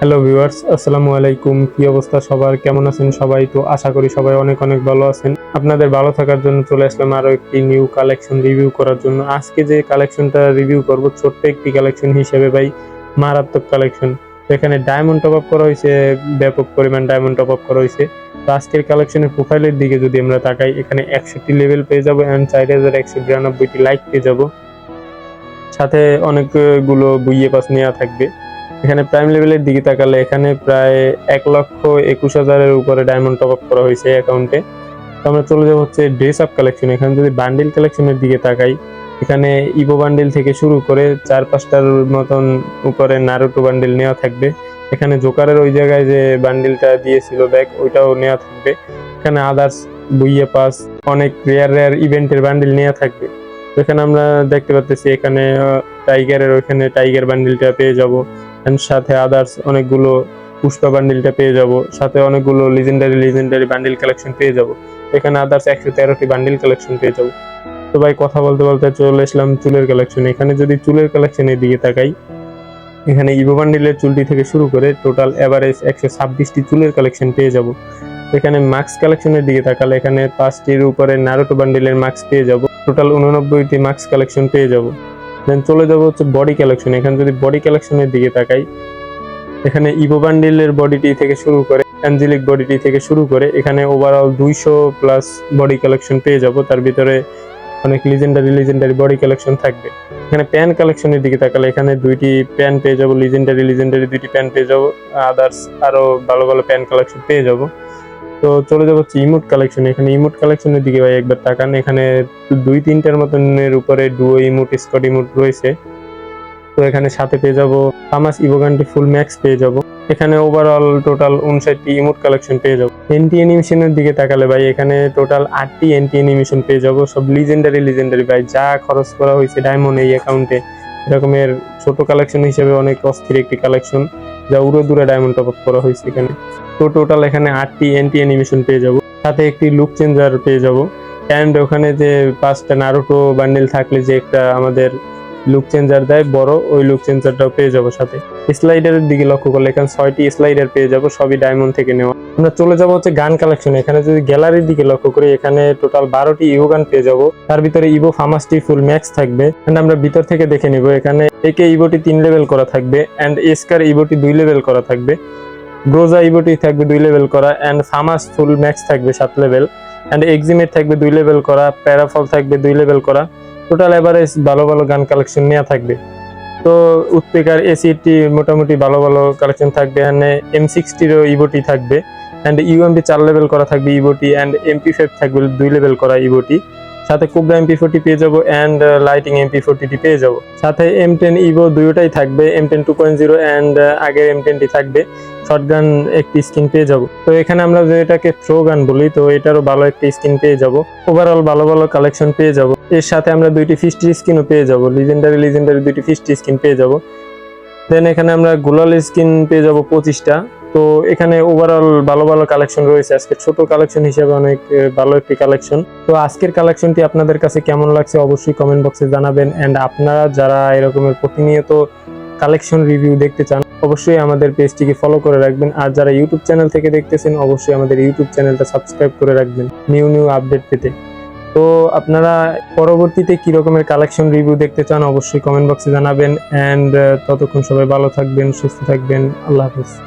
Hello viewers, আসসালামু আলাইকুম। কি অবস্থা সবার, কেমন আছেন সবাই? তো আশা করি সবাই অনেক অনেক ভালো আছেন। আপনাদের ভালো থাকার জন্য চলে আসলাম আরো একটি নিউ কালেকশন রিভিউ করার জন্য। আজকে যে কালেকশনটা রিভিউ করব ছোট্ট একটি কালেকশন হিসেবে ভাই, মারাত্মক কালেকশন। এখানে ডায়মন্ড টপ আপ করা হয়েছে, ব্যাপক পরিমাণ ডায়মন্ড টপ আপ করা হয়েছে। তো আজকের কালেকশনের প্রোফাইলের দিকে যদি আমরা তাকাই, এখানে 61 লেভেল পেয়ে যাবো এন্ড 4192টি লাইক পেয়ে যাবো, সাথে অনেকগুলো বুইয়ে পাস নেওয়া থাকবে। এখানে প্রাইম লেভেলের দিকে তাকালে এখানে প্রায় 1,21,000-এর উপরে ডায়মন্ড টপ আপ করা হয়েছে অ্যাকাউন্টে। তো আমরা চলে যাবো হচ্ছে ড্রেস আপ কালেকশন। এখানে যদি বান্ডিল কালেকশনের দিকে তাকাই, এখানে ইভো বান্ডিল থেকে শুরু করে 4-5টার মতন উপরে নারুটো বান্ডিল নেওয়া থাকবে। এখানে জোকারের ওই জায়গায় যে বান্ডিলটা দিয়েছিল ব্যাগ, ওইটাও নেওয়া থাকবে। এখানে আদার্স বুইয়ে পাস, অনেক রেয়ার রেয়ার ইভেন্টের বান্ডিল নেওয়া থাকবে। এখানে আমরা দেখতে পাচ্ছি এখানে টাইগারের ওইখানে টাইগার বান্ডিলটা পেয়ে যাব, এন্ড সাথে আদার্স অনেকগুলো পুষ্পা বান্ডিলটা পেয়ে যাব, সাথে অনেকগুলো লিজেন্ডারি বান্ডিল কালেকশন পেয়ে যাব। এখানে আদার্স 113টি বান্ডিল কালেকশন পেয়ে যাব। তো ভাই কথা বলতে বলতে চলে আসলাম চুলের কালেকশন। এখানে যদি চুলের কালেকশনের দিকে তাকাই, এখানে ইভো বান্ডিলের চুলটি থেকে শুরু করে টোটাল এভারেজ 126টি চুলের কালেকশন পেয়ে যাব। এখানে মাস্ক কালেকশনের দিকে তাকালে এখানে 5টির উপরে নারুটো বান্ডিলের মাস্ক পেয়ে যাব, টোটাল 89টি মাস্ক কালেকশন পেয়ে যাব। দেন চলে যাব হচ্ছে বডি কালেকশন। এখানে যদি বডি কালেকশনের দিকে তাকাই, এখানে ইভো বান্ডিলের বডিটি থেকে শুরু করে অ্যাঞ্জেলিক বডিটি থেকে শুরু করে এখানে ওভারঅল 200+ বডি কালেকশন পেয়ে যাব। তার ভিতরে অনেক লিজেন্ডারি বডি কালেকশন থাকবে। এখানে প্যান কালেকশনের দিকে তাকালে এখানে 2টি প্যান পেয়ে যাব, লিজেন্ডারি 2টি প্যান পেয়ে যাব, আদার্স আরো ভালো ভালো প্যান কালেকশন পেয়ে যাব। তো চলে যাবো হচ্ছে ইমোট কালেকশন। এখানে ইমোট কালেকশনের দিকে ভাই একবার তাকান, এখানে 2-3টার মতনের উপরে ডুও ইমোট, স্কট ইমোট রয়েছে। তো এখানে সাথে পেয়ে যাব ফামাস ইভোগানটি ফুল ম্যাক্স পেয়ে যাব। এখানে ওভারঅল টোটাল 59টি ইমোট কালেকশন পেয়ে যাব। এন্টি অ্যানিমেশনের দিকে তাকালে ভাই এখানে টোটাল 8টি এন্টি অ্যানিমেশন পেয়ে যাব, সব লিজেন্ডারি ভাই। যা খরচ করা হয়েছে ডায়মন্ড এই অ্যাকাউন্টে, এরকমের ছোট কালেকশন হিসেবে অনেক অস্থির একটি কালেকশন, যা উড়ো দূরে ডায়মন্ড টপ আপ করা হয়েছে এখানে। তো টোটাল এখানে 8টি এন্টি অ্যানিমেশন পেয়ে যাব, সাথে একটি লুক চেঞ্জার পেয়ে যাব। অ্যান্ড ওখানে যে 5টা নারুটো বান্ডিল থাকলে যে একটা আমাদের লুক চেঞ্জার দেয় বড়, ওই লুক চেঞ্জারটাও পেয়ে যাব সাথে। স্লাইডারের দিকে লক্ষ্য করলে এখানে 6টি স্লাইডার পেয়ে যাব, সবই ডায়মন্ড থেকে নেওয়া। আমরা চলে যাব হচ্ছে গান কালেকশন। এখানে যদি গ্যালারির দিকে লক্ষ্য করি, এখানে টোটাল 12টি ইভো গান পেয়ে যাব। তার ভিতরে ইভো ফামাসটি ফুল ম্যাক্স থাকবে। এন্ড আমরা ভিতর থেকে দেখে নিব, এখানে একে ইভোটি 3 লেভেল করা থাকবে, এন্ড এসকার ইভোটি 2 লেভেল করা থাকবে, গ্রোজা ইভোটি থাকবে 2 লেভেল করা, এন্ড ফামাস ফুল ম্যাক্স থাকবে 7 লেভেল, এন্ড এক্সিমেট থাকবে 2 লেভেল করা, প্যারাফল থাকবে 2 লেভেল করা। টোটাল এভারেজ ভালো ভালো গান কালেকশন নেওয়া থাকবে। তো উৎপেকার এসিটি মোটামুটি ভালো ভালো কালেকশন থাকবে। এখানে M60-র ইভোটি থাকবে, এন্ড ইউএমপি 4 লেভেল করা থাকবে ইভোটি, এন্ড MP5 থাকবে 2 লেভেল করা ইভোটি, সাথে কোবরা MP40 পেয়ে যাবো, এন্ড লাইটিং MP40টি পেয়ে যাবো। সাথে M10 ইভো দুইটাই থাকবে, M10 2.0 এন্ড আগের M10টি থাকবে। শটগান একটি স্কিন পেয়ে যাব। তো এখানে আমরা যেটাকে থ্রো গান বলি, তো এটারও ভালো একটি স্কিন পেয়ে যাব। ওভারঅল ভালো ভালো কালেকশন পেয়ে যাব। এর সাথে আমরা 2টি ফিস্টি স্কিনও পেয়ে যাব, লিজেন্ডারি 2টি ফিস্টি স্কিন পেয়ে যাব। দেন এখানে আমরা গুলাল স্কিন পেয়ে যাব 25টা। তো এখানে ওভারঅল ভালো ভালো কালেকশন রয়েছে। আজকে ছোট কালেকশন হিসেবে অনেক ভালো একটি কালেকশন। তো আজকের কালেকশনটি আপনাদের কাছে কেমন লাগছে অবশ্যই কমেন্ট বক্সে জানাবেন। এন্ড আপনারা যারা এরকমের প্রতিনিয়ত কালেকশন রিভিউ দেখতে চান, অবশ্যই আমাদের পেজটিকে ফলো করে রাখবেন। আর যারা ইউটিউব চ্যানেল থেকে দেখতেছেন, অবশ্যই আমাদের ইউটিউব চ্যানেলটা সাবস্ক্রাইব করে রাখবেন নিউ আপডেট পেতে। তো আপনারা পরবর্তীতে কি রকমের কালেকশন রিভিউ দেখতে চান অবশ্যই কমেন্ট বক্সে জানাবেন। এন্ড ততক্ষণ সবাই ভালো থাকবেন, সুস্থ থাকবেন। আল্লাহ হাফেজ।